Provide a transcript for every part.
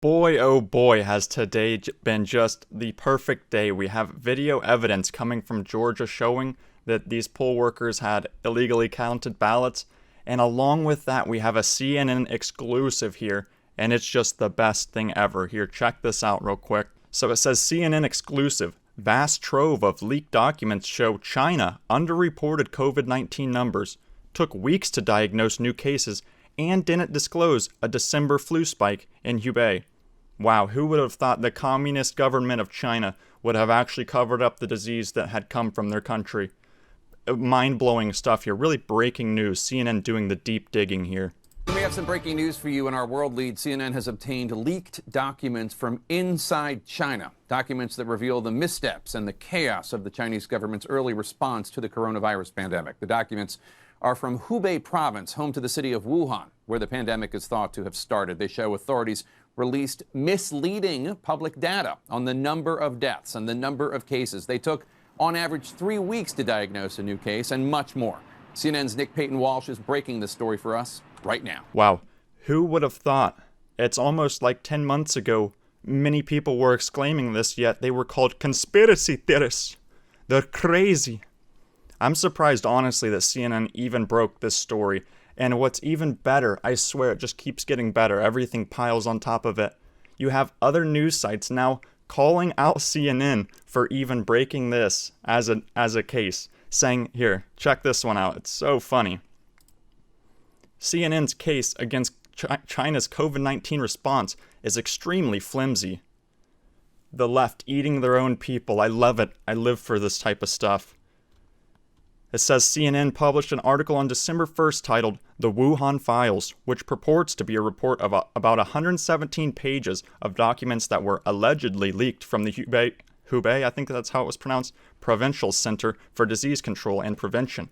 Boy, oh boy, has today been just the perfect day. We have video evidence coming from Georgia showing that these poll workers had illegally counted ballots. And along with that, we have a CNN exclusive here. And it's just the best thing ever. Here, check this out real quick. So it says CNN exclusive. Vast trove of leaked documents show China underreported COVID-19 numbers, took weeks to diagnose new cases, and didn't disclose a December flu spike in Hubei. Wow, who would have thought the communist government of China would have actually covered up the disease that had come from their country? Mind-blowing stuff here, really breaking news. CNN doing the deep digging here. We have some breaking news for you in our world lead. CNN has obtained leaked documents from inside China, documents that reveal the missteps and the chaos of the Chinese government's early response to the coronavirus pandemic. The documents are from Hubei province, home to the city of Wuhan, where the pandemic is thought to have started. They show authorities released misleading public data on the number of deaths and the number of cases. They took, on average, 3 weeks to diagnose a new case and much more. CNN's Nick Payton-Walsh is breaking this story for us right now. Wow, who would have thought? It's almost like 10 months ago, many people were exclaiming this, yet they were called conspiracy theorists. They're crazy. I'm surprised, honestly, that CNN even broke this story. And what's even better, I swear, it just keeps getting better. Everything piles on top of it. You have other news sites now calling out CNN for even breaking this as a case, saying, here, check this one out. It's so funny. CNN's case against China's COVID-19 response is extremely flimsy. The left eating their own people. I love it. I live for this type of stuff. It says CNN published an article on December 1st titled The Wuhan Files, which purports to be a report of about 117 pages of documents that were allegedly leaked from the Hubei, I think that's how it was pronounced, Provincial Center for Disease Control and Prevention.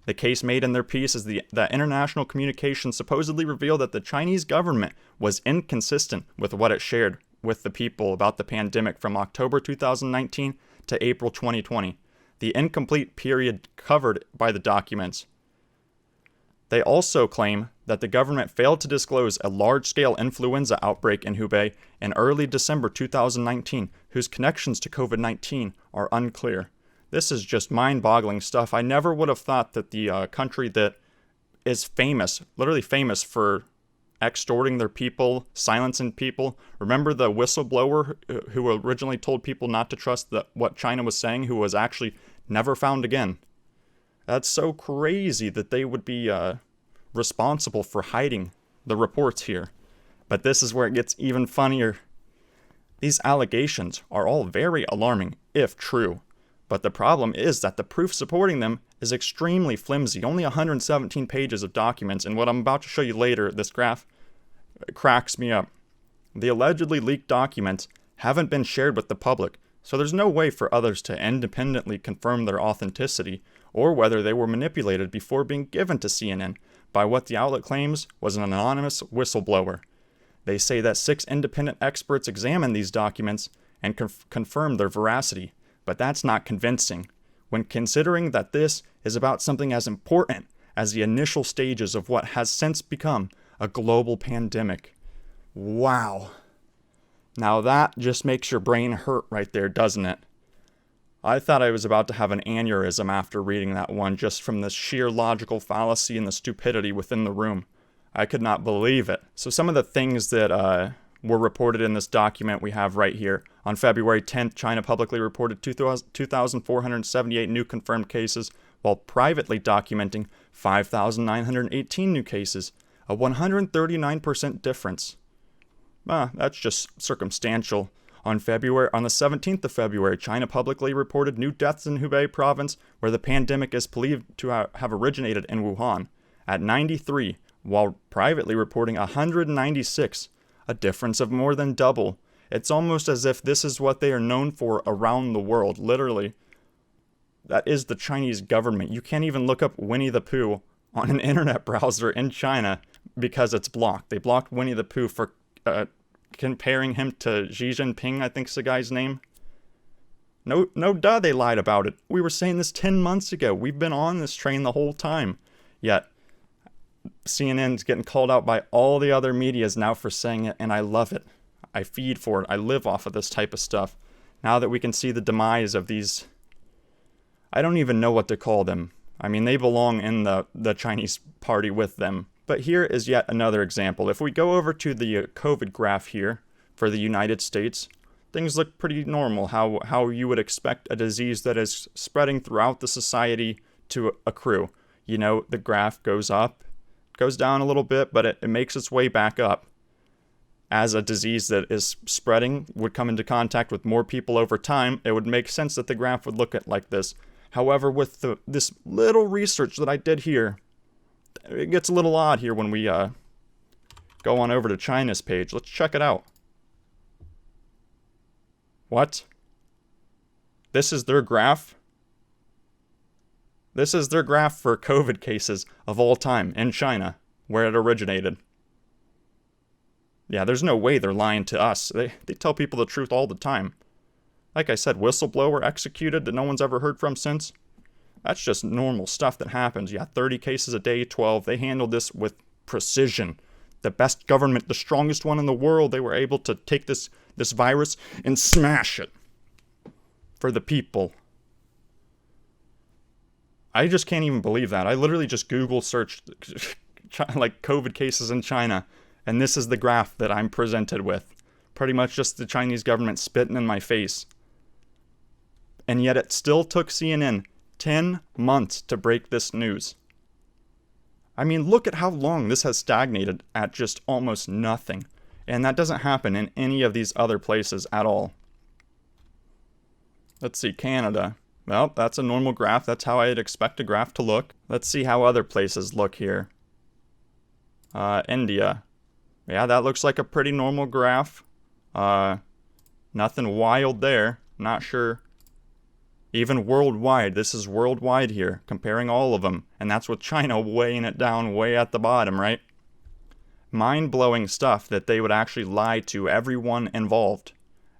The case made in their piece is that international communications supposedly revealed that the Chinese government was inconsistent with what it shared with the people about the pandemic from October 2019 to April 2020. The incomplete period covered by the documents. They also claim that the government failed to disclose a large-scale influenza outbreak in Hubei in early December 2019, whose connections to COVID-19 are unclear. This is just mind-boggling stuff. I never would have thought that the country that is famous, literally famous for extorting their people, silencing people. Remember the whistleblower who originally told people not to trust what China was saying, who was actually never found again? That's so crazy that they would be responsible for hiding the reports here. But this is where it gets even funnier. These allegations are all very alarming, if true. But the problem is that the proof supporting them is extremely flimsy. Only 117 pages of documents, and what I'm about to show you later, this graph, cracks me up. The allegedly leaked documents haven't been shared with the public, so there's no way for others to independently confirm their authenticity or whether they were manipulated before being given to CNN by what the outlet claims was an anonymous whistleblower. They say that 6 independent experts examined these documents and confirmed their veracity, but that's not convincing when considering that this is about something as important as the initial stages of what has since become a global pandemic. Wow. Now that just makes your brain hurt right there, doesn't it? I thought I was about to have an aneurysm after reading that one, just from the sheer logical fallacy and the stupidity within the room. I could not believe it. So some of the things that were reported in this document we have right here. On February 10th, China publicly reported 2,478 new confirmed cases, while privately documenting 5,918 new cases, a 139% difference. That's just circumstantial. On the 17th of February, China publicly reported new deaths in Hubei province, where the pandemic is believed to have originated in Wuhan, at 93, while privately reporting 196, a difference of more than double. It's almost as if this is what they are known for around the world, literally. That is the Chinese government. You can't even look up Winnie the Pooh on an internet browser in China because it's blocked. They blocked Winnie the Pooh for comparing him to Xi Jinping, I think's the guy's name. No, duh, they lied about it. We were saying this 10 months ago. We've been on this train the whole time. Yet, CNN's getting called out by all the other medias now for saying it, and I love it. I feed for it. I live off of this type of stuff. Now that we can see the demise of these, I don't even know what to call them. I mean, they belong in the Chinese party with them. But here is yet another example. If we go over to the COVID graph here for the United States, things look pretty normal, how you would expect a disease that is spreading throughout the society to accrue. You know, the graph goes up, goes down a little bit, but it makes its way back up. As a disease that is spreading would come into contact with more people over time, it would make sense that the graph would look like this. However, with this little research that I did here, it gets a little odd here when we go on over to China's page. Let's check it out. What? This is their graph? This is their graph for COVID cases of all time in China, where it originated. Yeah, there's no way they're lying to us. They tell people the truth all the time. Like I said, whistleblower executed that no one's ever heard from since. That's just normal stuff that happens. Yeah, 30 cases a day, 12. They handled this with precision. The best government, the strongest one in the world, they were able to take this virus and smash it for the people. I just can't even believe that. I literally just Google searched like COVID cases in China, and this is the graph that I'm presented with. Pretty much just the Chinese government spitting in my face. And yet it still took CNN 10 months to break this news. I mean, look at how long this has stagnated at just almost nothing. And that doesn't happen in any of these other places at all. Let's see, Canada. Well, that's a normal graph. That's how I'd expect a graph to look. Let's see how other places look here. India. Yeah, that looks like a pretty normal graph. Nothing wild there. Not sure. Even worldwide, this is worldwide here, comparing all of them. And that's with China weighing it down way at the bottom, right? Mind-blowing stuff that they would actually lie to everyone involved,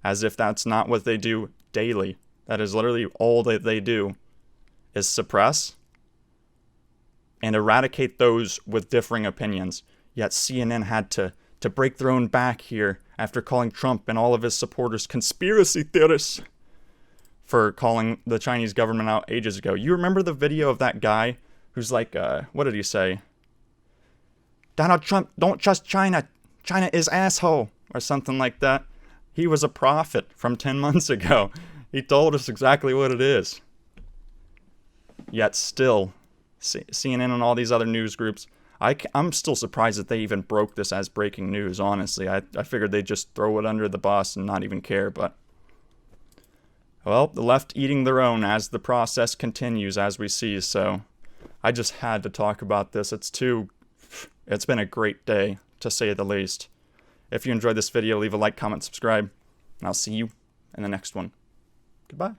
as if that's not what they do daily. That is literally all that they do, is suppress and eradicate those with differing opinions. Yet CNN had to break their own back here after calling Trump and all of his supporters conspiracy theorists for calling the Chinese government out ages ago. You remember the video of that guy who's like, what did he say? Donald Trump, don't trust China. China is asshole, or something like that. He was a prophet from 10 months ago. He told us exactly what it is. Yet still, CNN and all these other news groups, I'm still surprised that they even broke this as breaking news, honestly. I figured they'd just throw it under the bus and not even care, but... Well, the left eating their own as the process continues, as we see, so I just had to talk about this. It's been a great day, to say the least. If you enjoyed this video, leave a like, comment, subscribe, and I'll see you in the next one. Goodbye.